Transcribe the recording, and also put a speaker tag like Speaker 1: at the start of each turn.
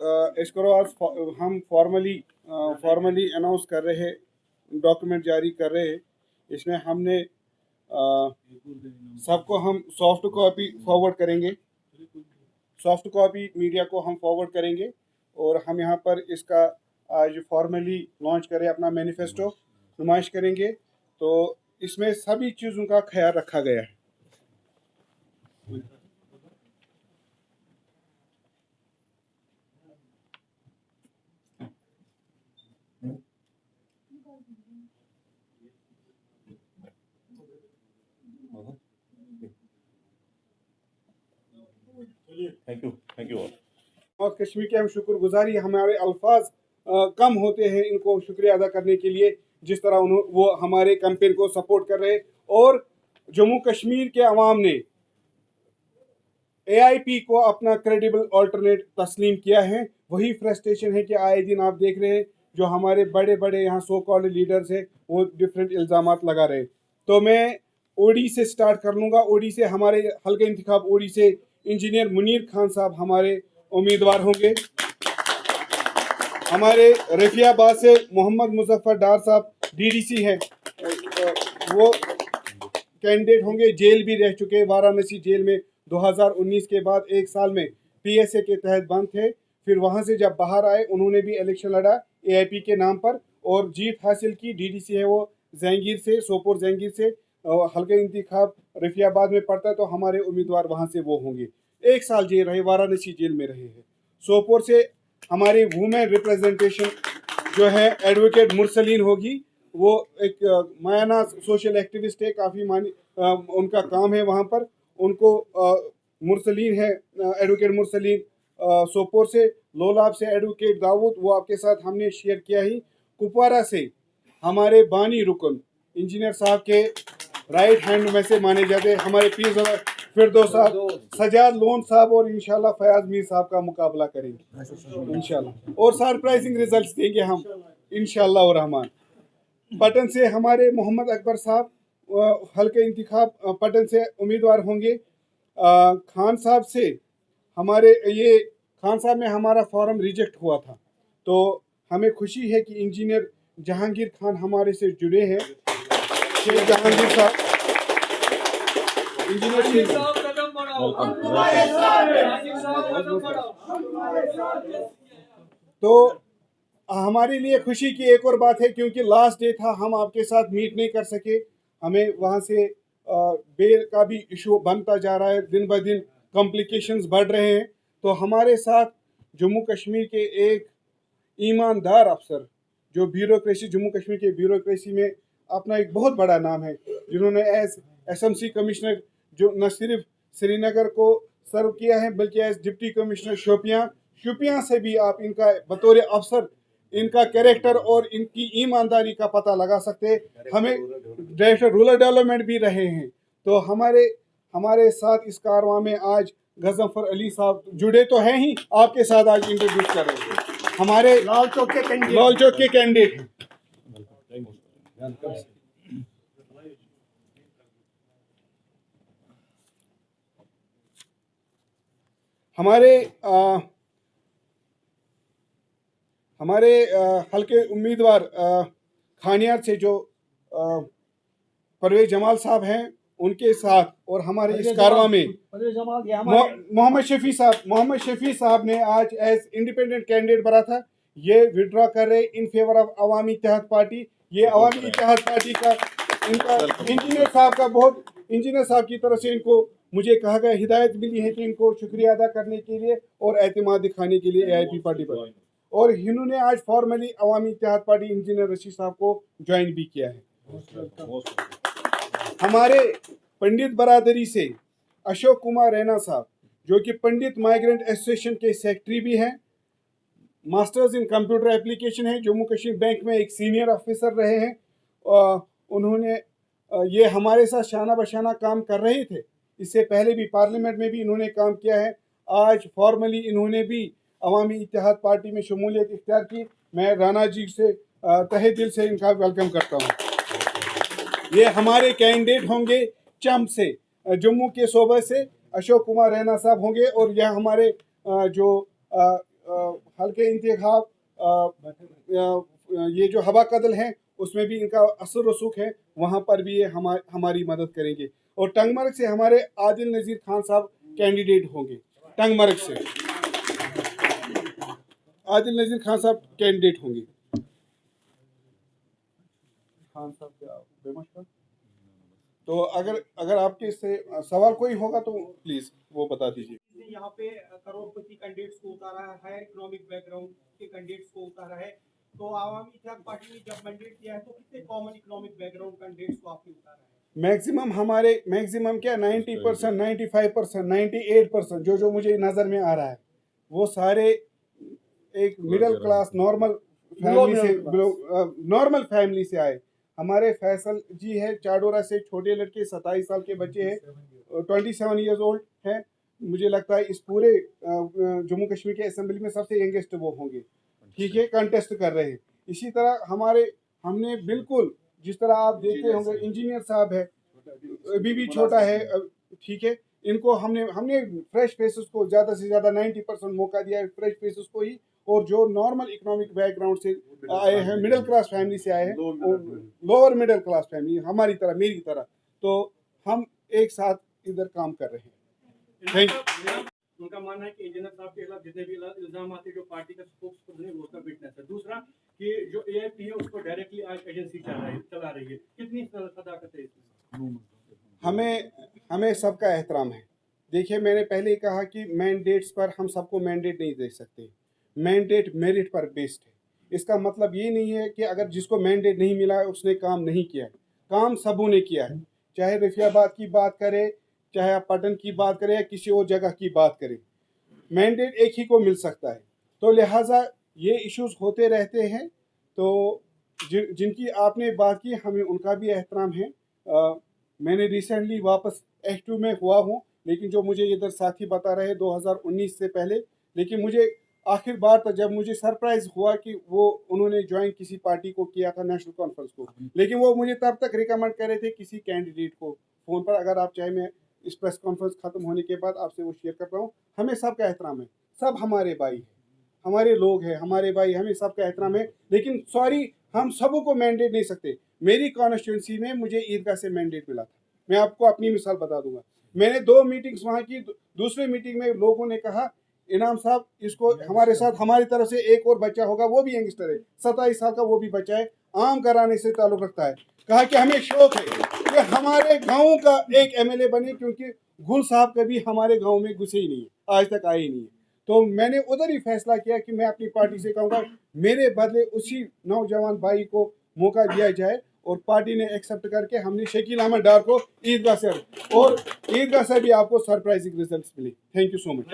Speaker 1: इस करो आज हम फॉर्मली अनाउंस कर रहे हैं, डॉक्यूमेंट जारी कर रहे हैं। इसमें हमने सबको हम सॉफ्ट कॉपी फॉरवर्ड करेंगे, सॉफ्ट कॉपी मीडिया को हम फॉरवर्ड करेंगे और हम यहाँ पर इसका आज फॉर्मली लॉन्च करें, अपना मैनिफेस्टो नुमाइश करेंगे। तो इसमें सभी चीज़ों का ख्याल रखा गया है।
Speaker 2: थैंक यू
Speaker 1: और कश्मीर के हम शुक्रगुजारी, हमारे अल्फाज कम होते हैं इनको शुक्रिया अदा करने के लिए, जिस तरह वो हमारे कैंपेन को सपोर्ट कर रहे हैं। और जम्मू कश्मीर के अवाम ने AIP को अपना क्रेडिबल अल्टरनेट तस्लीम किया है। वही फ्रस्ट्रेशन है कि आए दिन आप देख रहे हैं जो हमारे बड़े बड़े यहाँ सो कॉल्ड लीडर्स हैं वो डिफरेंट इल्ज़ामात लगा रहे हैं। तो मैं ओडी से स्टार्ट कर लूँगा। ओडी से हमारे हल्का इंतखाब ओडी से इंजीनियर मुनीर खान साहब हमारे उम्मीदवार होंगे। हमारे रफियाबाद से मोहम्मद मुजफ्फर डार साहब DDC हैं, वो कैंडिडेट होंगे। जेल भी रह चुके, वाराणसी जेल में 2019 के बाद 1 साल में PSA के तहत बंद थे। फिर वहाँ से जब बाहर आए उन्होंने भी इलेक्शन लड़ा AIP के नाम पर और जीत हासिल की। DDC है वो जहांगीर से, सोपोर जहांगीर से, हल्का इंतखाब रफियाबाद में पड़ता है, तो हमारे उम्मीदवार वहाँ से वो होंगे। 1 साल जेल रहे, वाराणसी जेल में रहे हैं। सोपोर से हमारी वुमेन रिप्रेजेंटेशन जो है एडवोकेट मुरसलीन होगी। वो एक मायाना सोशल एक्टिविस्ट है, काफ़ी उनका काम है वहाँ पर। उनको मुरसलीन है, एडवोकेट मुरसलीन सोपोर से। लोलाब से एडवोकेट दाऊद, वो आपके साथ हमने शेयर किया ही। कुपवारा से हमारे बानी रुकन इंजीनियर साहब के राइट हैंड में से माने जाते हैं, हमारे पीर फिरदौस साहब, सजाद लोन साहब और इंशाल्लाह फयाज मीर साहब का मुकाबला करेंगे इंशाल्लाह, और सरप्राइजिंग रिजल्ट्स देंगे हम इंशाल्लाह और रहमान। पटन से हमारे मोहम्मद अकबर साहब हल्के इंतखाब पटन से उम्मीदवार होंगे। खान साहब से हमारे ये खान साहब में हमारा फॉर्म रिजेक्ट हुआ था, तो हमें खुशी है कि इंजीनियर जहांगीर खान हमारे से जुड़े हैं। शेख जहांगीर साहब, इंजीनियर शेख तो हमारे लिए खुशी की एक और बात है, क्योंकि लास्ट डे था, हम आपके साथ मीट नहीं कर सके। हमें वहाँ से बेल का भी इशू बनता जा रहा है, दिन ब दिन कॉम्प्लिकेशंस बढ़ रहे हैं। तो हमारे साथ जम्मू कश्मीर के एक ईमानदार अफसर जो ब्यूरोक्रेसी, जम्मू कश्मीर के ब्यूरोक्रेसी में अपना एक बहुत बड़ा नाम है, जिन्होंने एज SMC कमिश्नर जो न सिर्फ श्रीनगर को सर्व किया है बल्कि एज डिप्टी कमिश्नर शोपियां से भी आप इनका बतौर अफसर इनका कैरेक्टर और इनकी ईमानदारी का पता लगा सकते हैं। हमें डायरेक्टर रूरल डेवलपमेंट भी रहे हैं। तो हमारे साथ इस कारवां में आज गजनफर अली साहब जुड़े तो हैं ही, आपके साथ आज इंट्रोड्यूस कर रहे हैं। हमारे लाल चौक के कैंडिडेट हैं। हमारे हल्के उम्मीदवार खानियार से जो परवेज जमाल साहब हैं उनके साथ, और हमारे इस कारवां में मोहम्मद शफी साहब ने आज एज इंडिपेंडेंट कैंडिडेट भरा था। ये विड्रॉ कर रहे in favour of Awami Ittehad Party. ये अवामी इत्तेहाद पार्टी का इनका इंजीनियर साहब की तरफ से इनको मुझे कहा गया, हिदायत मिली है कि इनको शुक्रिया अदा करने के लिए और एतमाद दिखाने के लिए AIP पार्टी पर, और इन्होंने आज फॉर्मली अवामी इत्तेहाद पार्टी इंजीनियर रशीद साहब को ज्वाइन भी किया है। हमारे पंडित बरादरी से अशोक कुमार रैना साहब, जो कि पंडित माइग्रेंट एसोसिएशन के सेक्रेटरी भी हैं, मास्टर्स इन कंप्यूटर एप्लीकेशन है, जम्मू कश्मीर बैंक में एक सीनियर ऑफिसर रहे हैं। उन्होंने ये हमारे साथ शाना बशाना काम कर रहे थे, इससे पहले भी पार्लियामेंट में भी इन्होंने काम किया है। आज फॉर्मली इन्होंने भी अवामी इत्तेहाद पार्टी में शमूलियत इख्तियार की। मैं राणा जी से तहे दिल से इनका वेलकम करता हूँ। ये हमारे कैंडिडेट होंगे चम से, जम्मू के सूबे से अशोक कुमार रैना साहब होंगे, और यह हमारे जो हल्के इंतखाब ये जो हवा कदल हैं उसमें भी इनका असर रसूख है, वहाँ पर भी ये हमारी मदद करेंगे। और टंगमर्ग से हमारे आदिल नज़ीर खान साहब कैंडिडेट होंगे। टंगमर्ग से आदिल नज़ीर खान साहब कैंडिडेट होंगे। खान साहब क्या बेमशा? तो अगर आपके इससे सवाल कोई होगा तो प्लीज वो बता दीजिए।
Speaker 2: यहाँ पे करोड़पति कैंडिडेट्स को उतारा है, इकोनॉमिक बैकग्राउंड के कैंडिडेट्स को उतारा है, तो आवामी इत्तेहाद पार्टी ने जब मैंडेट दिया है तो कितने कॉमन इकोनॉमिक बैकग्राउंड कैंडिडेट्स को आपने उतारा है?
Speaker 1: मैक्सिमम क्या 90%, 95%, 98% जो मुझे नज़र में आ रहा है वो सारे एक मिडिल क्लास नॉर्मल फैमिली से आए। हमारे फैसल जी है चाडोरा से, छोटे लड़के 27 साल के बच्चे हैं, 27 ईयर्स ओल्ड है। मुझे लगता है इस पूरे जम्मू कश्मीर के असेंबली में सबसे यंगेस्ट वो होंगे, ठीक है, कंटेस्ट कर रहे हैं। इसी तरह हमने बिल्कुल जिस तरह आप देखते होंगे इंजीनियर साहब है, अभी भी छोटा है, ठीक है, इनको हमने फ्रेश फेसेस को ज़्यादा से ज़्यादा 90% मौका दिया है, फ्रेश फेसेस को ही। और जो नॉर्मल इकोनॉमिक बैकग्राउंड से आए हैं, मिडिल क्लास फैमिली से आए हैं, लोअर मिडिल क्लास फैमिली हमारी तरह, मेरी तरह, तो हम एक साथ इधर काम कर रहे हैं। Thank you.
Speaker 2: उनका मानना है कि इंजीनियर साहब के खिलाफ जितने भी इल्जाम आते हैं जो पार्टी का स्पोक्सपर्सन है वो उसका विटनेस है। दूसरा कि जो एएपी है उसको डायरेक्टली आज एजेंसी चला रही है, कितनी सदाकत है इसमें?
Speaker 1: हमें सबका एहतराम है। देखिए, मैंने पहले ही कहा कि मैंडेट्स पर हम सबको मैंडेट नहीं दे सकते। मैंडेट मेरिट पर बेस्ड है। इसका मतलब ये नहीं है कि अगर जिसको मैंडेट नहीं मिला है उसने काम नहीं किया है। काम सबों ने किया है, चाहे रफियाबाद की बात करें, चाहे आप पटन की बात करें या किसी और जगह की बात करें, मैंडेट एक ही को मिल सकता है। तो लिहाजा ये इश्यूज होते रहते हैं। तो जिनकी आपने बात की, हमें उनका भी एहतराम है। मैंने रिसेंटली वापस H2 में हुआ हूँ, लेकिन जो मुझे इधर साथी बता रहे 2019 से पहले, लेकिन मुझे आखिर बार तक जब मुझे सरप्राइज हुआ कि वो उन्होंने ज्वाइन किसी पार्टी को किया था, नेशनल कॉन्फ्रेंस को, लेकिन वो मुझे तब तक रिकमेंड कर रहे थे किसी कैंडिडेट को फ़ोन पर। अगर आप चाहे मैं इस प्रेस कॉन्फ्रेंस ख़त्म होने के बाद आपसे वो शेयर कर रहा हूँ। हमें सबका एहतराम है, सब हमारे भाई हैं, हमारे लोग हैं, हमारे भाई, हमें सबका एहतराम है। लेकिन सॉरी, हम सबों को मैंडेट नहीं सकते। मेरी कॉन्स्टिट्यूंसी में मुझे ईदगाह से मैंडेट मिला था। मैं आपको अपनी मिसाल बता दूंगा। मैंने 2 मीटिंग्स वहाँ की। दूसरे मीटिंग में लोगों ने कहा इनाम साहब इसको हमारे साथ, हमारी तरफ से एक और बच्चा होगा, वो भी यंगस्टर है, 27 साल का वो भी बच्चा है, आम कराने से ताल्लुक़ रखता है। कहा कि हमें शौक है कि हमारे गाँव का एक MLA बने, क्योंकि गुल साहब कभी हमारे गाँव में घुसे ही नहीं है, आज तक आए ही नहीं है। तो मैंने उधर ही फैसला किया कि मैं अपनी पार्टी से कहूँगा मेरे बदले उसी नौजवान भाई को मौका दिया जाए, और पार्टी ने एक्सेप्ट करके हमने शकील अहमद डार को ईदगाह से, और ईदगाह से भी आपको सरप्राइजिंग रिजल्ट्स मिले। Thank you so much.